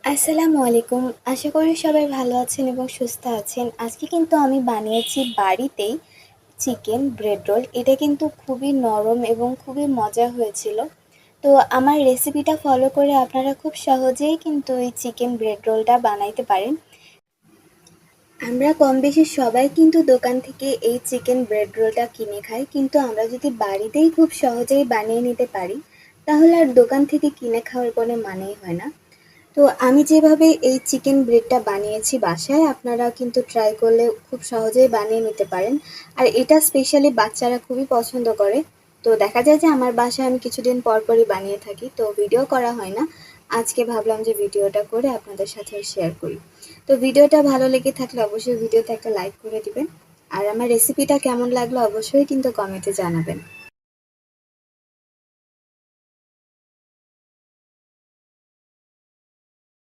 আসসালামু আলাইকুম। আশা করি সবাই ভালো আছেন এবং সুস্থ আছেন। আজকে কিন্তু আমি বানিয়েছি বাড়িতেই চিকেন ব্রেড রোল। এটা কিন্তু খুবই নরম এবং খুবই মজা হয়েছিল। তো আমার রেসিপিটা ফলো করে আপনারা খুব সহজেই কিন্তু এই চিকেন ব্রেড রোলটা বানাইতে পারেন। আমরা কম বেশি সবাই কিন্তু দোকান থেকে এই চিকেন ব্রেড রোলটা কিনে খাই, কিন্তু আমরা যদি বাড়িতেই খুব সহজেই বানিয়ে নিতে পারি তাহলে আর দোকান থেকে কিনে খাওয়ার কোনো মানেই হয় না। তো আমি যেভাবে এই চিকেন ব্রেডটা বানিয়েছি বাসায়, আপনারা কিন্তু ট্রাই করলে খুব সহজেই বানিয়ে নিতে পারেন। আর এটা স্পেশালি বাচ্চারা খুবই পছন্দ করে। তো দেখা যায় যে আমার বাসায় আমি কিছুদিন পর পরই বানিয়ে থাকি, তো ভিডিও করা হয় না। আজকে ভাবলাম যে ভিডিওটা করে আপনাদের সাথে শেয়ার করি। তো ভিডিওটা ভালো লেগে থাকলে অবশ্যই ভিডিওতে একটা লাইক করে দিবেন। আর আমার রেসিপিটা কেমন লাগলো অবশ্যই কিন্তু কমেন্টে জানাবেন।